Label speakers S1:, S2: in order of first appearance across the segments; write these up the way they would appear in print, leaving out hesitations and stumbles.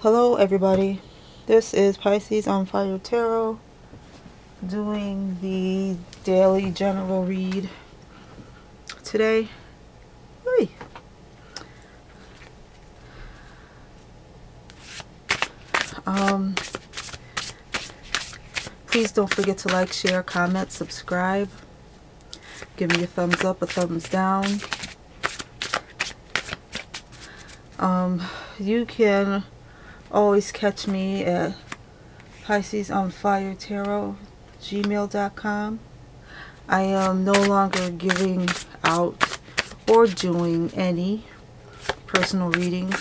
S1: Hello everybody, this is Pisces on Fire Tarot doing the daily general read today. Hey. Please don't forget to like, share, comment, subscribe. Give me a thumbs up, a thumbs down. You can always catch me at Pisces on Fire Tarot gmail.com. I am no longer giving out or doing any personal readings,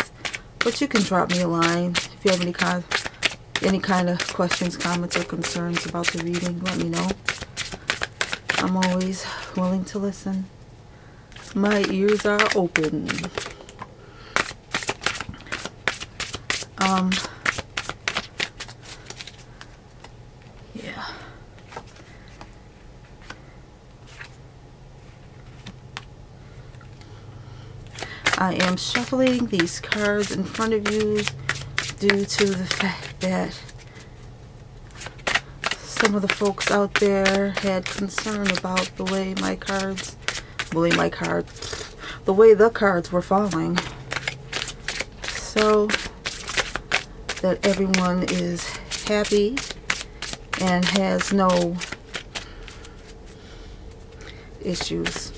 S1: but you can drop me a line if you have any kind of questions, comments, or concerns about the reading. Let me know. I'm always willing to listen. My ears are open. Yeah. I am shuffling these cards in front of you due to the fact that some of the folks out there had concern about the way the cards were falling. So that everyone is happy and has no issues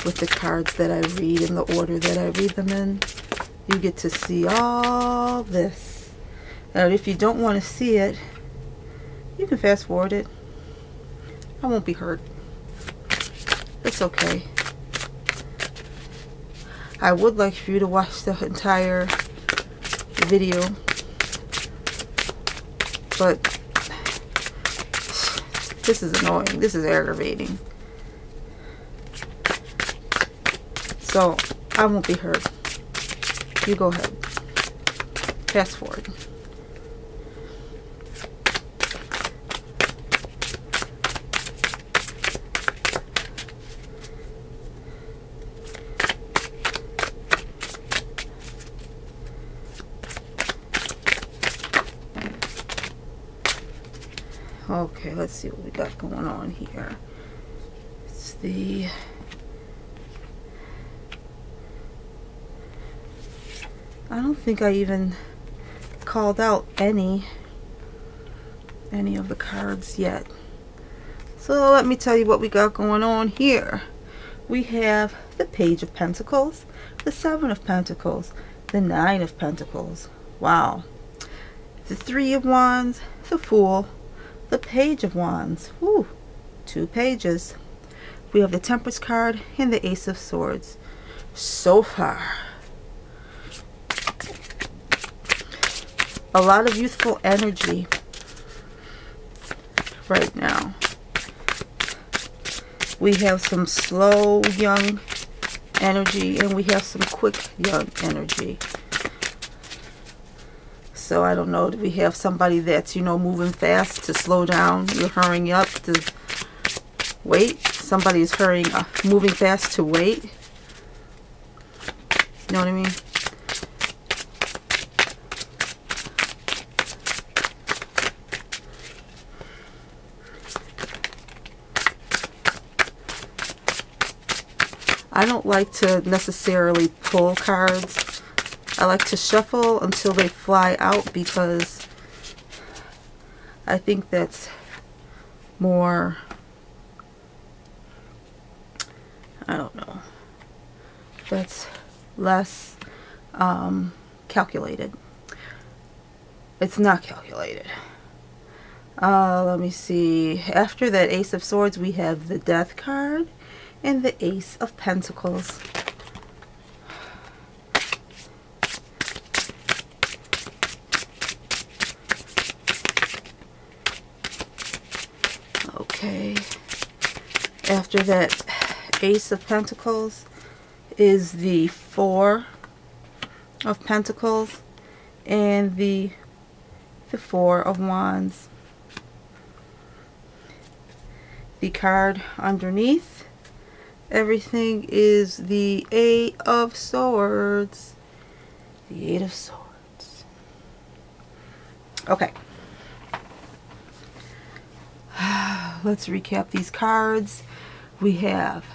S1: with the cards that I read in the order that I read them in. You get to see all this. And if you don't want to see it, you can fast forward it. I won't be hurt. It's okay. I would like for you to watch the entire video, but this is annoying. This is aggravating. So I won't be hurt. You go ahead. Fast forward. Okay, let's see what we got going on here. It's the I don't think I even called out any of the cards yet. So let me tell you what we got going on here. We have the Page of Pentacles, the Seven of Pentacles, the Nine of Pentacles. Wow. The Three of Wands, the Fool, the Page of Wands. Woo, 2 pages. We have the Temperance card and the Ace of Swords. So far, a lot of youthful energy right now. We have some slow, young energy, and we have some quick, young energy. So I don't know, do we have somebody that's, moving fast to slow down? You're hurrying up to wait. Somebody's moving fast to wait. You know what I mean? I don't like to necessarily pull cards. I like to shuffle until they fly out, because I think that's more, I don't know, that's less calculated. It's not calculated. Let me see. After that Ace of Swords, we have the Death card and the Ace of Pentacles. Okay. After that Ace of Pentacles is the Four of Pentacles and the Four of Wands. The card underneath everything is the Eight of Swords. The Eight of Swords. Okay. Let's recap these cards. We have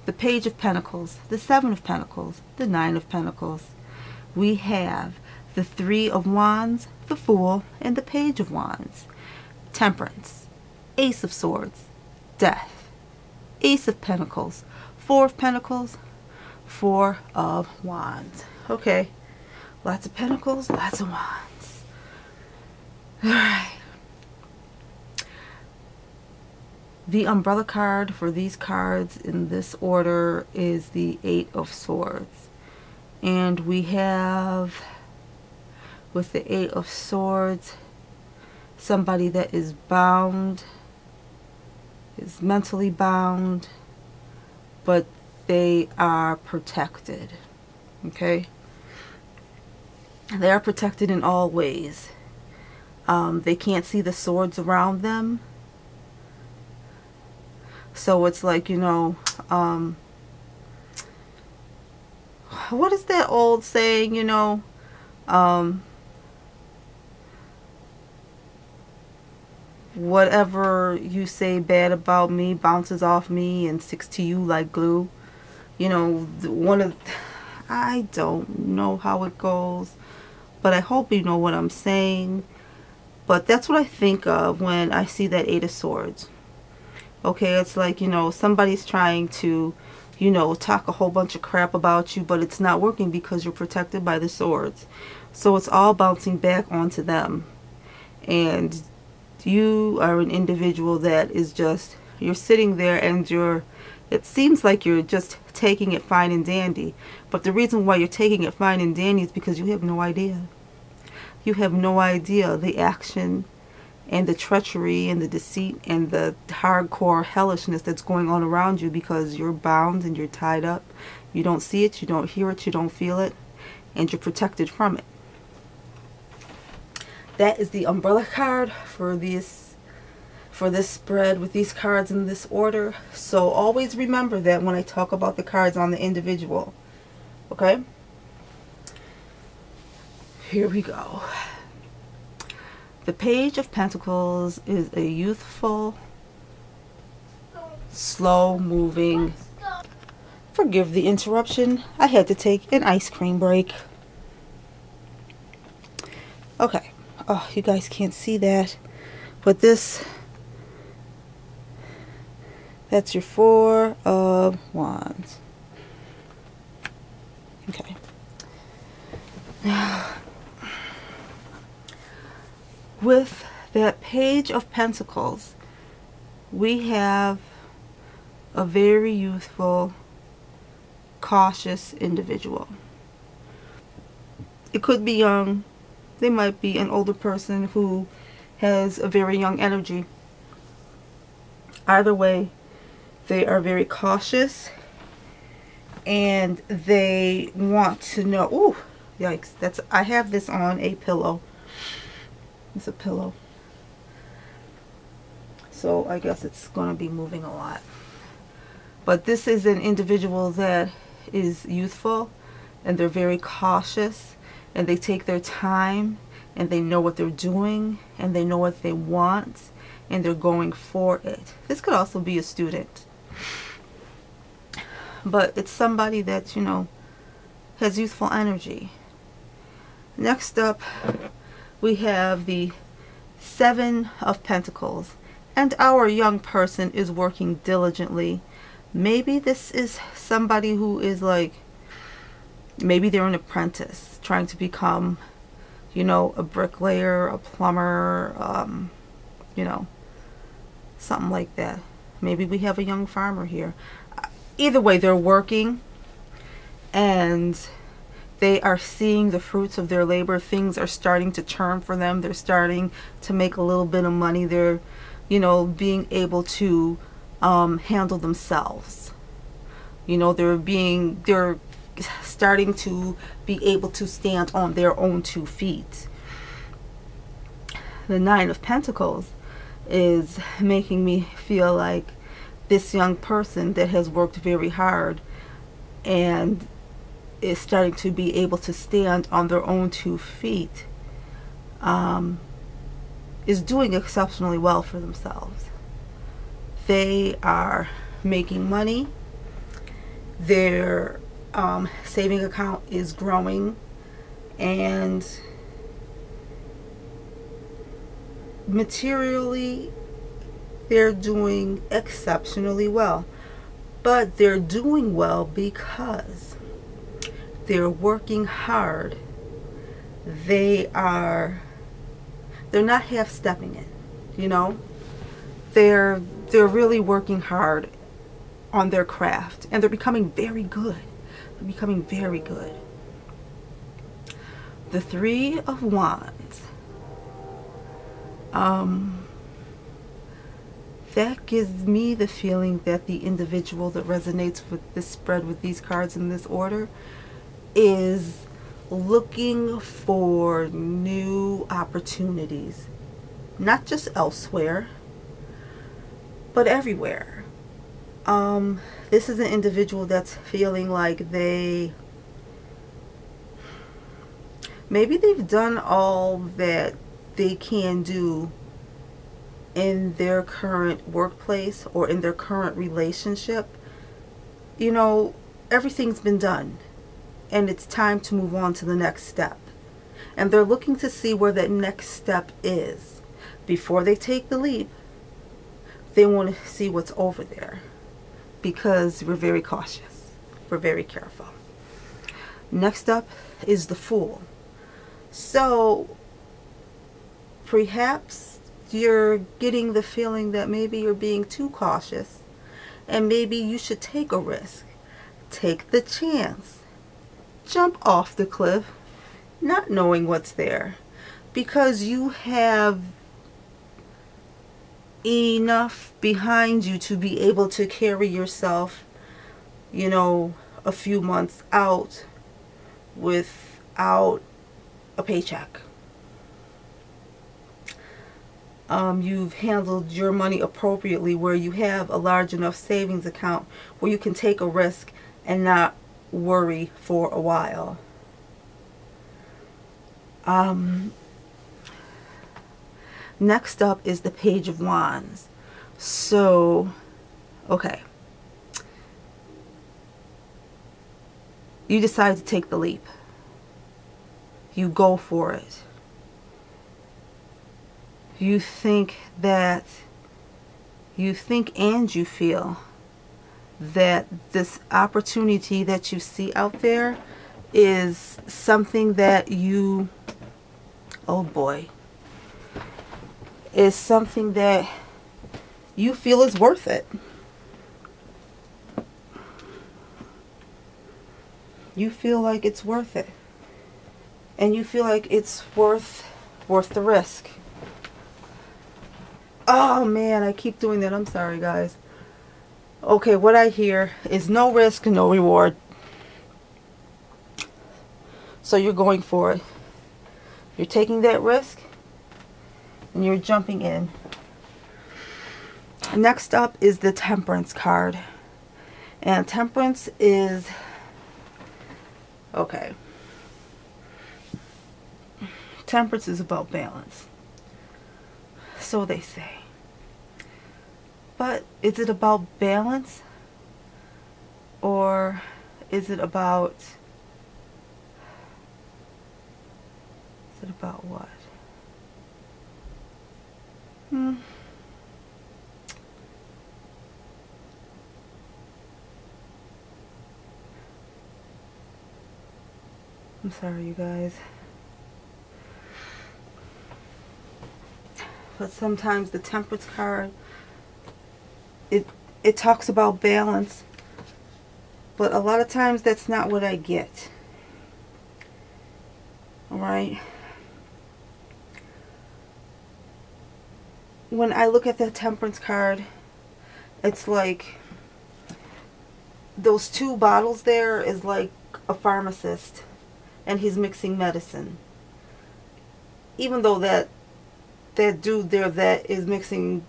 S1: the Page of Pentacles, the Seven of Pentacles, the Nine of Pentacles. We have the Three of Wands, the Fool, and the Page of Wands. Temperance, Ace of Swords, Death, Ace of Pentacles, Four of Pentacles, Four of Wands. Okay, lots of pentacles, lots of wands. All right. The umbrella card for these cards in this order is the Eight of Swords. And we have, with the Eight of Swords, somebody that is bound, is mentally bound, but they are protected. Okay? They are protected in all ways. They can't see the swords around them. So it's like, you know, what is that old saying, you know, whatever you say bad about me bounces off me and sticks to you like glue. You know, I don't know how it goes, but I hope you know what I'm saying. But that's what I think of when I see that Eight of Swords. Okay, it's like, you know, somebody's trying to, you know, talk a whole bunch of crap about you, but it's not working because you're protected by the swords. So it's all bouncing back onto them. And you are an individual that is just, you're sitting there and it seems like you're just taking it fine and dandy. But the reason why you're taking it fine and dandy is because you have no idea. You have no idea the action and the treachery and the deceit and the hardcore hellishness that's going on around you, because you're bound and you're tied up. You don't see it, you don't hear it, you don't feel it, and you're protected from it. That is the umbrella card for this spread with these cards in this order. So always remember that when I talk about the cards on the individual. Okay? Here we go. The Page of Pentacles is a youthful, slow-moving... Forgive the interruption. I had to take an ice cream break. Okay. Oh, you guys can't see that. But that's your Four of Wands. Okay. With that Page of Pentacles, we have a very youthful, cautious individual. It could be young. They might be an older person who has a very young energy. Either way, they are very cautious and they want to know. Ooh, yikes. I have this on a pillow. It's a pillow. So I guess it's going to be moving a lot. But this is an individual that is youthful and they're very cautious and they take their time and they know what they're doing and they know what they want and they're going for it. This could also be a student. But it's somebody that, you know, has youthful energy. Next up, we have the Seven of Pentacles, and our young person is working diligently. Maybe this is somebody who is like, maybe they're an apprentice trying to become, you know, a bricklayer, a plumber, you know, something like that. Maybe we have a young farmer here. Either way, they're working and they are seeing the fruits of their labor. Things are starting to turn for them. They're starting to make a little bit of money. They're, you know, being able to handle themselves. You know, they're starting to be able to stand on their own 2 feet. The Nine of Pentacles is making me feel like this young person that has worked very hard and is starting to be able to stand on their own 2 feet is doing exceptionally well for themselves. They are making money. Their saving account is growing, and materially they're doing exceptionally well. But they're doing well because they're working hard. They're not half-stepping it, you know. They're really working hard on their craft, and they're becoming very good. They're becoming very good. The Three of Wands. That gives me the feeling that the individual that resonates with this spread, with these cards in this order, is looking for new opportunities, not just elsewhere, but everywhere. This is an individual that's feeling like maybe they've done all that they can do in their current workplace or in their current relationship. You know, everything's been done, and it's time to move on to the next step. And they're looking to see where that next step is. Before they take the leap, they want to see what's over there, because we're very cautious. We're very careful. Next up is the Fool. So perhaps you're getting the feeling that maybe you're being too cautious, and maybe you should take a risk. Take the chance. Jump off the cliff, not knowing what's there, because you have enough behind you to be able to carry yourself, you know, a few months out without a paycheck. You've handled your money appropriately, where you have a large enough savings account where you can take a risk and not worry for a while. Next up is the Page of Wands. So, okay. You decide to take the leap. You go for it. You think and you feel that this opportunity that you see out there is something that you, oh boy, is something that you feel is worth it. You feel like it's worth it. And you feel like it's worth the risk. Oh man, I keep doing that. I'm sorry, guys. Okay, what I hear is no risk, no reward. So you're going for it. You're taking that risk and you're jumping in. Next up is the Temperance card. And Temperance is, okay, Temperance is about balance. So they say. But is it about balance, or is it about what? I'm sorry, you guys. But sometimes the Temperance card, it talks about balance, but a lot of times that's not what I get. Alright? When I look at the Temperance card, it's like those two bottles there is like a pharmacist, and he's mixing medicine. Even though that dude there that is mixing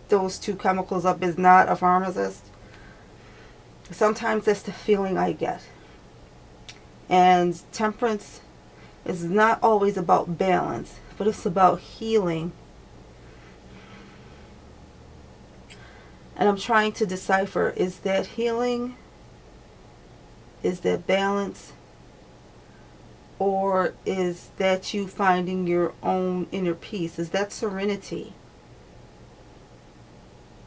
S1: those two chemicals up is not a pharmacist, sometimes that's the feeling I get. And Temperance It's not always about balance, but it's about healing. And I'm trying to decipher, is that healing? Is that balance? Or is that you finding your own inner peace? Is that serenity?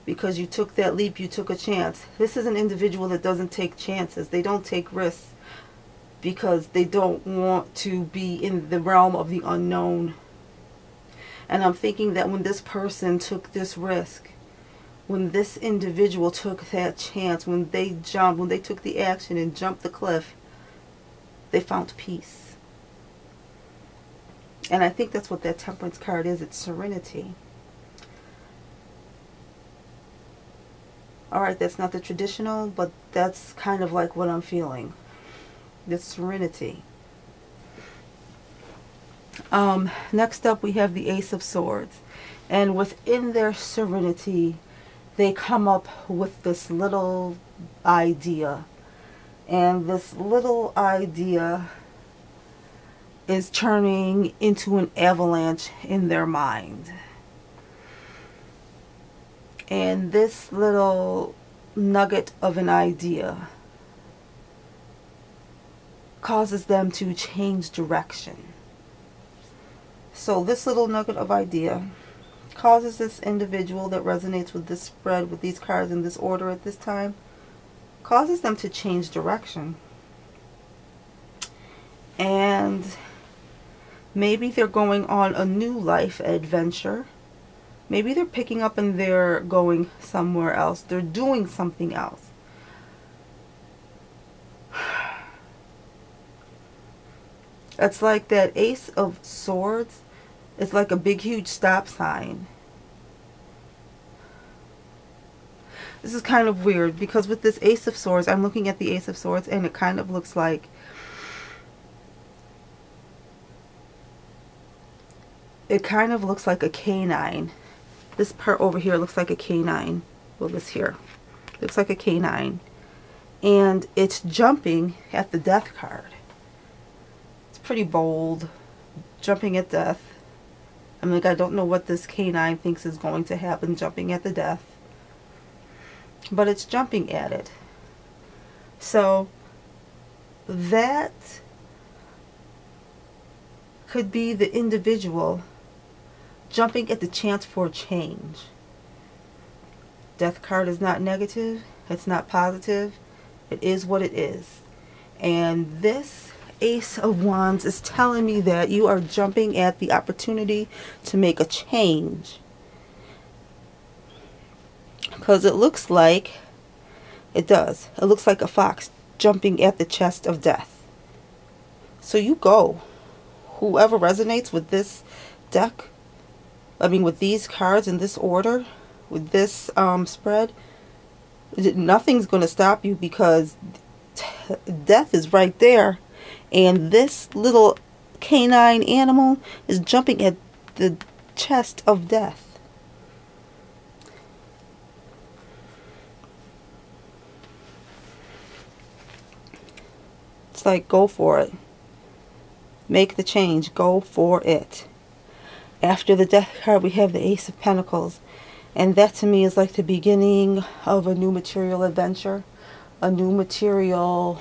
S1: Because you took that leap, you took a chance. This is an individual that doesn't take chances. They don't take risks because they don't want to be in the realm of the unknown. And I'm thinking that when this person took this risk, when this individual took that chance, when they jumped, when they took the action and jumped the cliff, they found peace. And I think that's what that Temperance card is. It's serenity. Alright, that's not the traditional, but that's kind of like what I'm feeling. This serenity. Next up we have the Ace of Swords. And within their serenity, they come up with this little idea. And this little idea is turning into an avalanche in their mind. And this little nugget of an idea causes them to change direction. So this little nugget of idea causes this individual that resonates with this spread, with these cards in this order at this time, causes them to change direction. And maybe they're going on a new life adventure. Maybe they're picking up and they're going somewhere else. They're doing something else. It's like that Ace of Swords. It's like a big, huge stop sign. This is kind of weird because with this Ace of Swords, I'm looking at the Ace of Swords and it kind of looks like a canine. This part over here looks like a canine. Well, this here looks like a canine. And it's jumping at the Death card. It's pretty bold. Jumping at death. I'm like, I don't know what this canine thinks is going to happen jumping at the death. But it's jumping at it. So that could be the individual jumping at the chance for change. Death card is not negative. It's not positive. It is what it is. And this Ace of Wands is telling me that you are jumping at the opportunity to make a change. Because it looks like, it does. It looks like a fox jumping at the chest of death. So you go. Whoever resonates with this deck, I mean with these cards in this order, with this spread, nothing's going to stop you because death is right there. And this little canine animal is jumping at the chest of death. It's like, go for it. Make the change. Go for it. After the Death card, we have the Ace of Pentacles. And that to me is like the beginning of a new material adventure. A new material...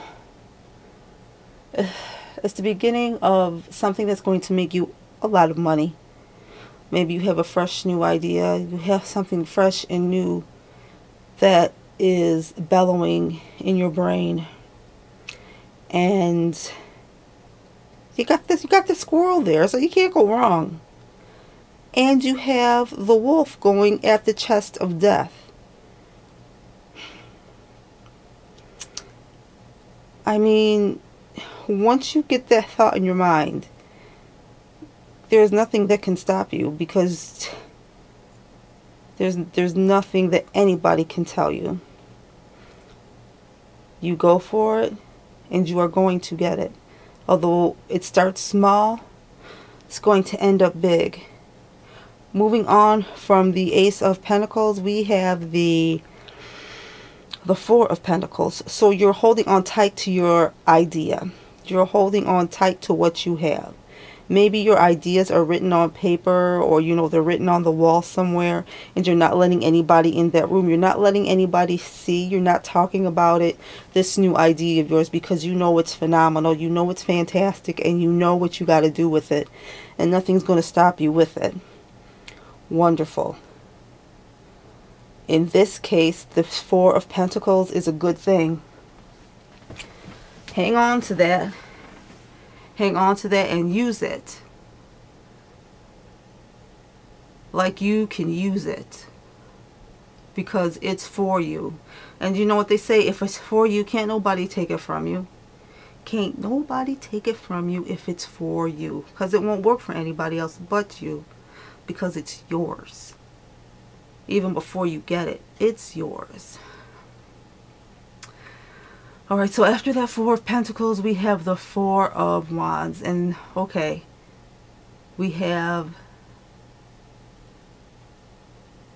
S1: It's the beginning of something that's going to make you a lot of money. Maybe you have a fresh new idea. You have something fresh and new that is bellowing in your brain. And you got this squirrel there, so you can't go wrong. And you have the wolf going at the chest of death. I mean, once you get that thought in your mind, there's nothing that can stop you, because there's nothing that anybody can tell you. You go for it, and you are going to get it. Although it starts small, it's going to end up big. Moving on from the Ace of Pentacles, we have the Four of Pentacles. So you're holding on tight to your idea. You're holding on tight to what you have. Maybe your ideas are written on paper, or you know, they're written on the wall somewhere, and you're not letting anybody in that room. You're not letting anybody see. You're not talking about it, this new idea of yours, because you know it's phenomenal. You know it's fantastic, and you know what you got to do with it, and nothing's going to stop you with it. Wonderful. In this case, the Four of Pentacles is a good thing. Hang on to that. Hang on to that and use it like you can use it, because it's for you. And you know what they say, if it's for you, can't nobody take it from you. Can't nobody take it from you if it's for you, because it won't work for anybody else but you, because it's yours. Even before you get it, it's yours. Alright, so after that Four of Pentacles, we have the Four of Wands. And, okay, we have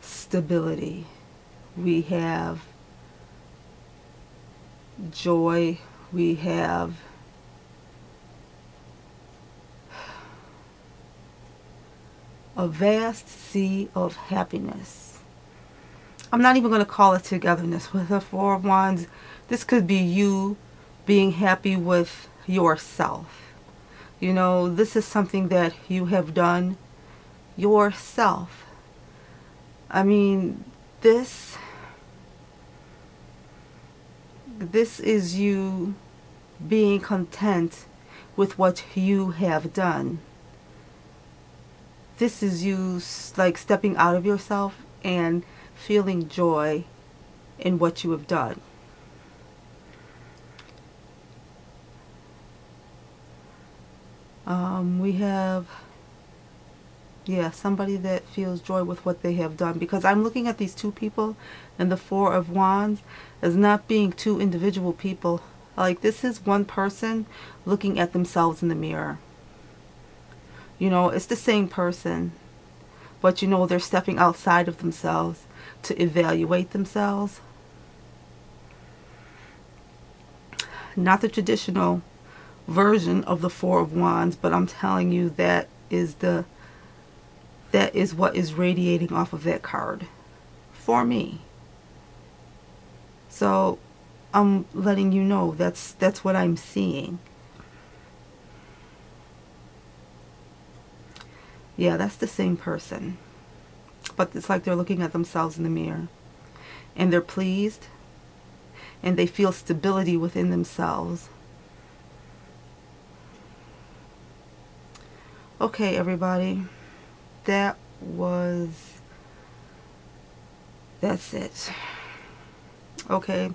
S1: stability. We have joy. We have a vast sea of happiness. I'm not even going to call it togetherness. With the Four of Wands, this could be you being happy with yourself. You know, this is something that you have done yourself. I mean, this is you being content with what you have done. This is you like stepping out of yourself and feeling joy in what you have done. We have, yeah, somebody that feels joy with what they have done, because I'm looking at these two people and the Four of Wands as not being two individual people. Like, this is one person looking at themselves in the mirror. You know, it's the same person, but you know, they're stepping outside of themselves to evaluate themselves. Not the traditional version of the Four of Wands, but I'm telling you, that is what is radiating off of that card for me. So I'm letting you know that's what I'm seeing. Yeah, that's the same person, but it's like they're looking at themselves in the mirror and they're pleased and they feel stability within themselves. Okay, everybody, that's it. Okay,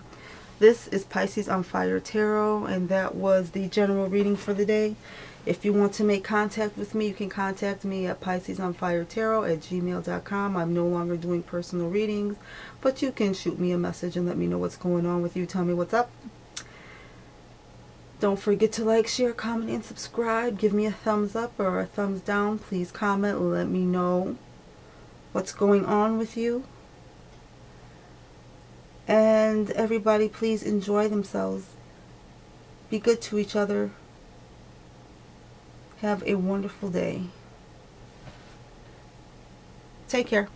S1: this is Pisces on Fire Tarot, and that was the general reading for the day. If you want to make contact with me, you can contact me at PiccesOnFireTarot@gmail.com. I'm no longer doing personal readings, but you can shoot me a message and let me know what's going on with you. Tell me what's up. Don't forget to like, share, comment, and subscribe. Give me a thumbs up or a thumbs down. Please comment and let me know what's going on with you. And everybody, please enjoy themselves. Be good to each other. Have a wonderful day. Take care.